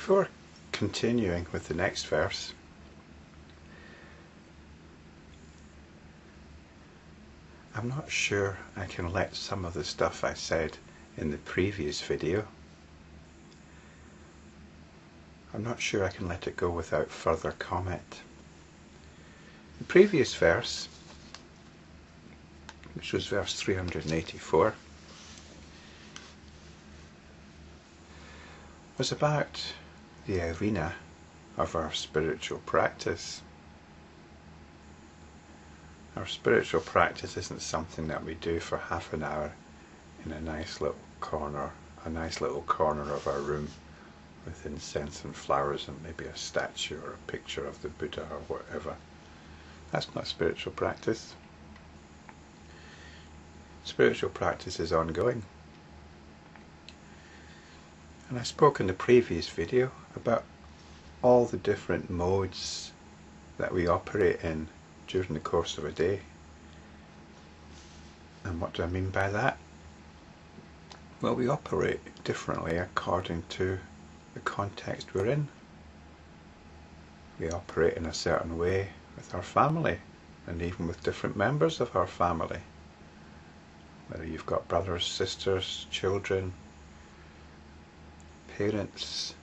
Before continuing with the next verse, I'm not sure I can let some of the stuff I said in the previous video, I'm not sure I can let it go without further comment. The previous verse, which was verse 384, was about the arena of our spiritual practice. Our spiritual practice isn't something that we do for half an hour in a nice little corner of our room with incense and flowers and maybe a statue or a picture of the Buddha or whatever. That's not spiritual practice. Spiritual practice is ongoing. And I spoke in the previous video about all the different modes that we operate in during the course of a day. And what do I mean by that? Well, we operate differently according to the context we're in. We operate in a certain way with our family and even with different members of our family. Whether you've got brothers, sisters, children, parents,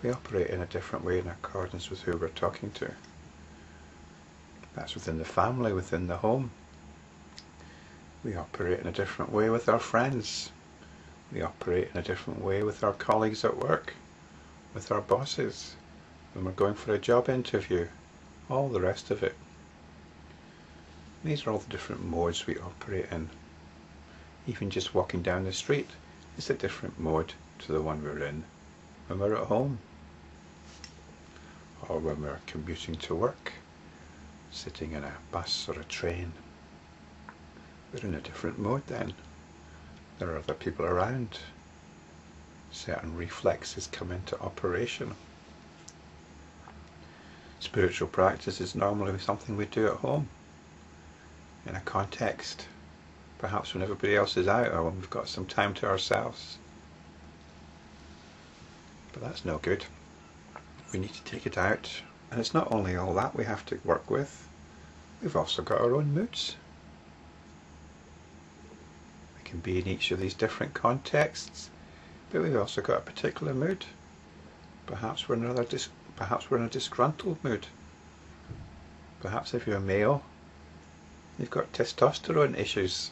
we operate in a different way in accordance with who we're talking to. That's within the family, within the home. We operate in a different way with our friends. We operate in a different way with our colleagues at work, with our bosses, when we're going for a job interview, all the rest of it. These are all the different modes we operate in. Even just walking down the street is a different mode to the one we're in when we're at home, or when we're commuting to work, sitting in a bus or a train. We're in a different mode then. There are other people around. Certain reflexes come into operation. Spiritual practice is normally something we do at home, in a context, perhaps when everybody else is out or when we've got some time to ourselves. But that's no good. We need to take it out. And it's not only all that we have to work with, we've also got our own moods. We can be in each of these different contexts, but we've also got a particular mood. Perhaps we're in a disgruntled mood. Perhaps if you're male, you've got testosterone issues,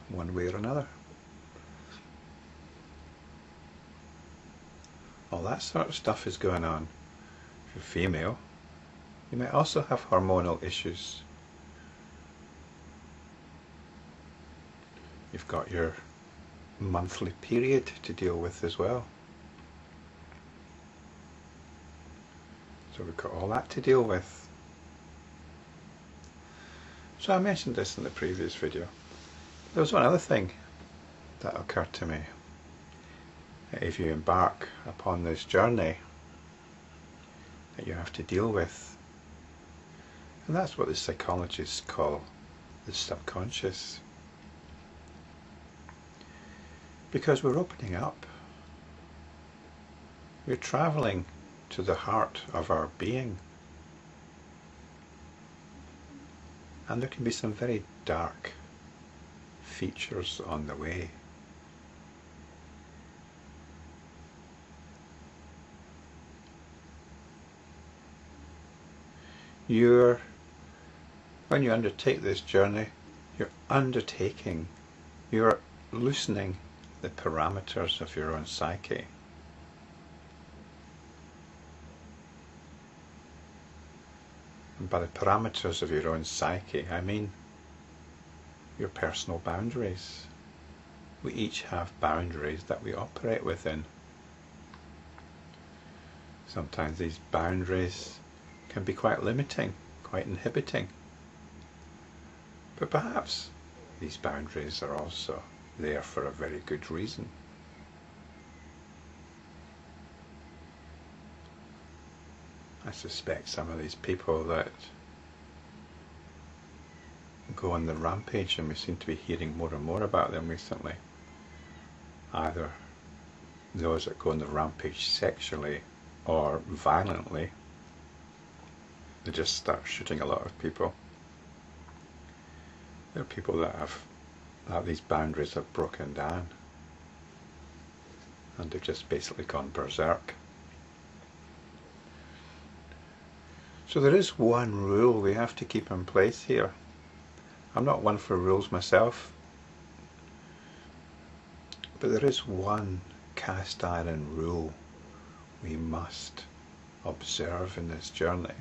one way or another. All that sort of stuff is going on. If you're female, you might also have hormonal issues. You've got your monthly period to deal with as well. So we've got all that to deal with. So I mentioned this in the previous video. There was one other thing that occurred to me. If you embark upon this journey that you have to deal with, and that's what the psychologists call the subconscious. Because we're opening up, we're traveling to the heart of our being, and there can be some very dark features on the way. When you undertake this journey, you're loosening the parameters of your own psyche. And by the parameters of your own psyche, I mean your personal boundaries. We each have boundaries that we operate within. Sometimes these boundaries can be quite limiting, quite inhibiting. But perhaps these boundaries are also there for a very good reason. I suspect some of these people that go on the rampage, and we seem to be hearing more and more about them recently, either those that go on the rampage sexually or violently. They just start shooting a lot of people. There are people that these boundaries have broken down and they've just basically gone berserk. So there is one rule we have to keep in place here. I'm not one for rules myself, but there is one cast iron rule we must observe in this journey,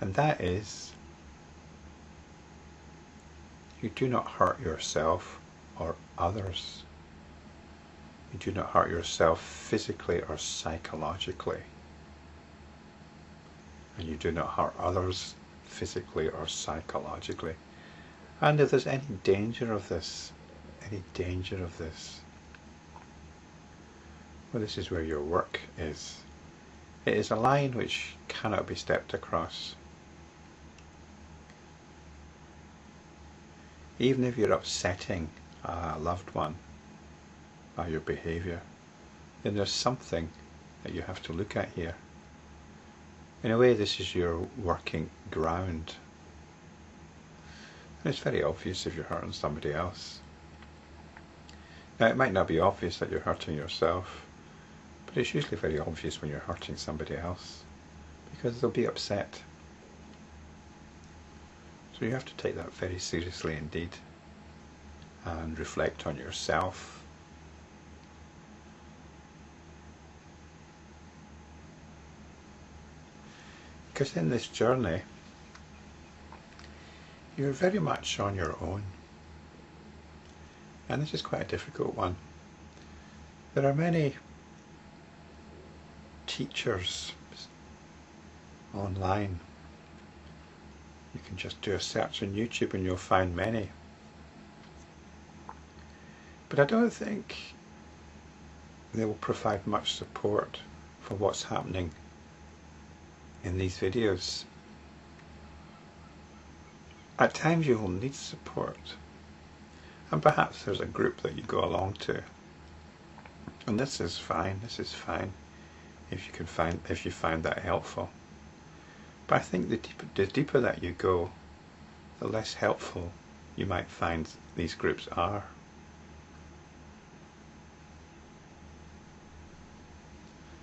and that is you do not hurt yourself or others. You do not hurt yourself physically or psychologically, and you do not hurt others physically or psychologically. And if there's any danger of this, well, this is where your work is. It is a line which cannot be stepped across. Even if you're upsetting a loved one by your behaviour, then there's something that you have to look at here. In a way, this is your working ground. And it's very obvious if you're hurting somebody else. Now, it might not be obvious that you're hurting yourself, but it's usually very obvious when you're hurting somebody else, because they'll be upset. So you have to take that very seriously indeed, and reflect on yourself. Because in this journey, you're very much on your own. And this is quite a difficult one. There are many teachers online. You can just do a search on YouTube and you'll find many. But I don't think they will provide much support for what's happening in these videos. At times you will need support, and perhaps there's a group that you go along to, and this is fine if you find that helpful. But I think the deeper that you go, the less helpful you might find these groups are.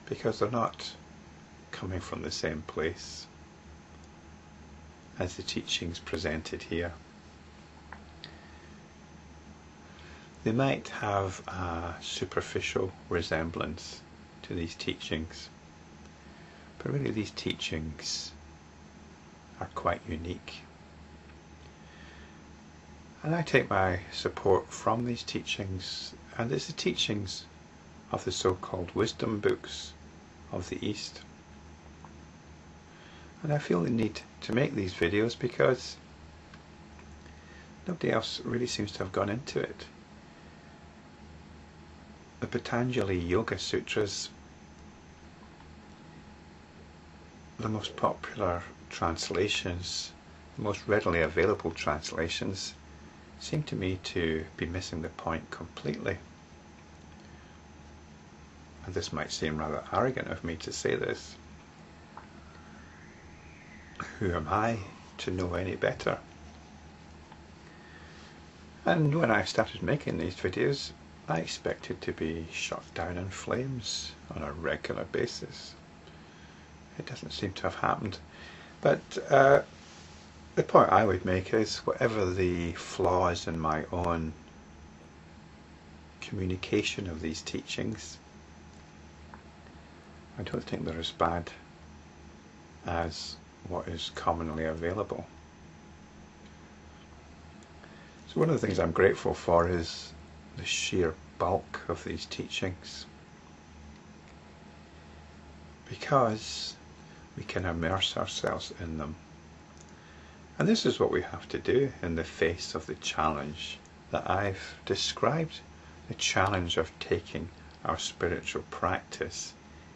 Because they're not coming from the same place as the teachings presented here. They might have a superficial resemblance to these teachings, but really these teachings are quite unique. And I take my support from these teachings, and it's the teachings of the so-called wisdom books of the East. And I feel the need to make these videos because nobody else really seems to have gone into it. The Patanjali Yoga Sutras, the most popular translations, the most readily available translations, seem to me to be missing the point completely. And this might seem rather arrogant of me to say this. Who am I to know any better? And when I started making these videos, I expected to be shot down in flames on a regular basis. It doesn't seem to have happened. But the point I would make is, whatever the flaws in my own communication of these teachings, I don't think they're as bad as what is commonly available. So one of the things I'm grateful for is the sheer bulk of these teachings, because we can immerse ourselves in them. And this is what we have to do in the face of the challenge that I've described, the challenge of taking our spiritual practice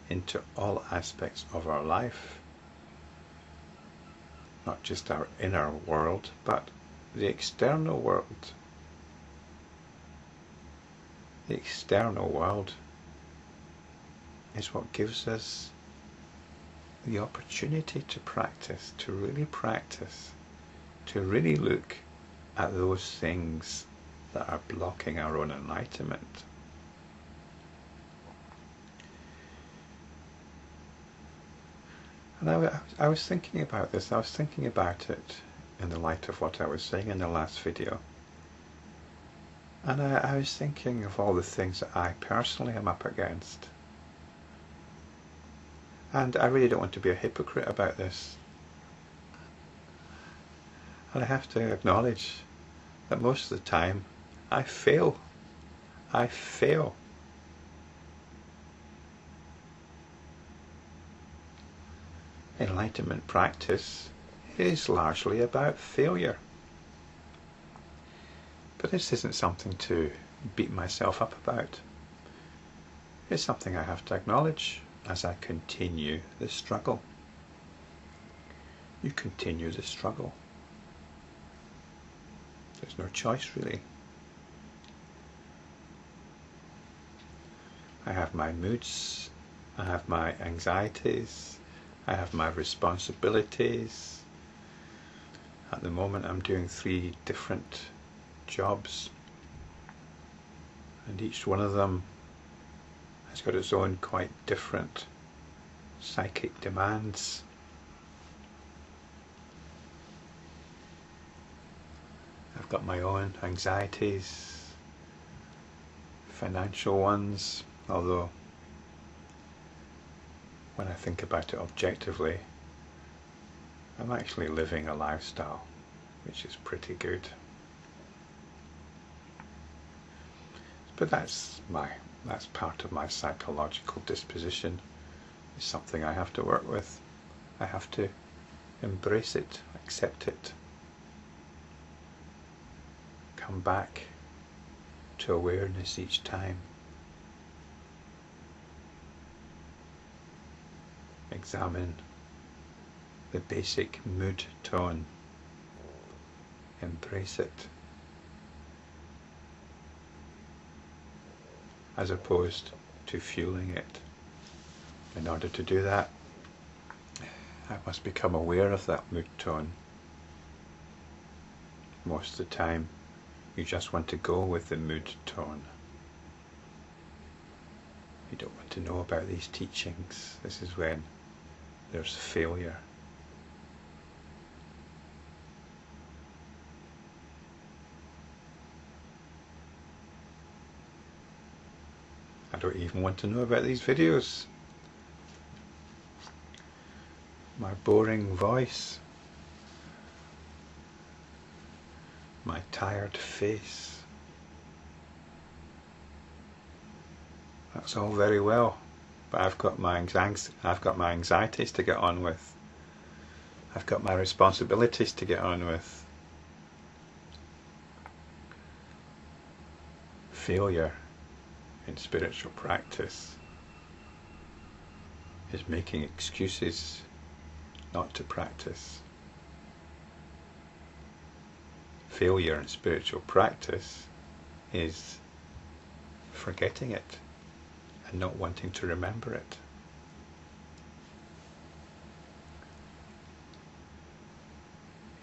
into all aspects of our life. Not just our inner world, but the external world. The external world is what gives us the opportunity to practice, to really look at those things that are blocking our own enlightenment. And I was thinking about this, I was thinking about it in the light of what I was saying in the last video. And I was thinking of all the things that I personally am up against. And I really don't want to be a hypocrite about this. And I have to acknowledge that most of the time I fail. I fail. Enlightenment practice is largely about failure. But this isn't something to beat myself up about. It's something I have to acknowledge as I continue the struggle. You continue the struggle. There's no choice, really. I have my moods, I have my anxieties, I have my responsibilities. At the moment I'm doing 3 different jobs, and each one of them has got its own quite different psychic demands. I've got my own anxieties, financial ones, although when I think about it objectively, I'm actually living a lifestyle which is pretty good. But that's part of my psychological disposition. It's something I have to work with. I have to embrace it, accept it, come back to awareness each time. Examine the basic mood tone. Embrace it. As opposed to fueling it. In order to do that, I must become aware of that mood tone. Most of the time, you just want to go with the mood tone. You don't want to know about these teachings. This is when there's failure. I don't even want to know about these videos. My boring voice. My tired face. That's all very well, but I've got my anxieties to get on with. I've got my responsibilities to get on with. Failure in spiritual practice is making excuses not to practice. Failure in spiritual practice is forgetting it and not wanting to remember it.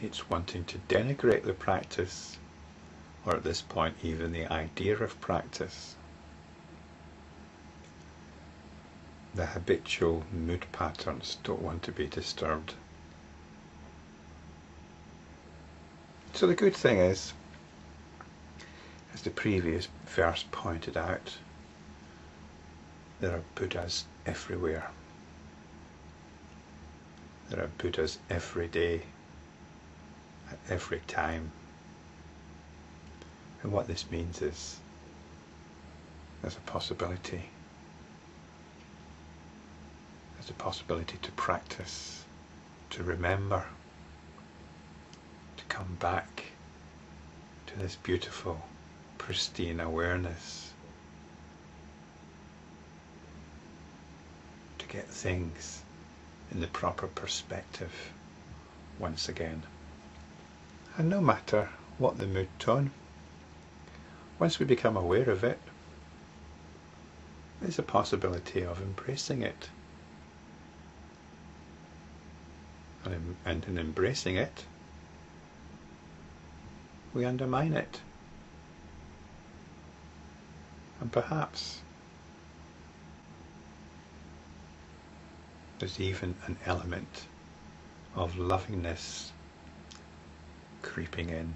It's wanting to denigrate the practice, or at this point even the idea of practice. The habitual mood patterns don't want to be disturbed. So the good thing is, as the previous verse pointed out, there are Buddhas everywhere. There are Buddhas every day, at every time. And what this means is, there's a possibility. There's a possibility to practice, to remember, to come back to this beautiful, pristine awareness, to get things in the proper perspective once again. And no matter what the mood tone, once we become aware of it, there's a possibility of embracing it. And in embracing it, we undermine it. And perhaps there's even an element of lovingness creeping in.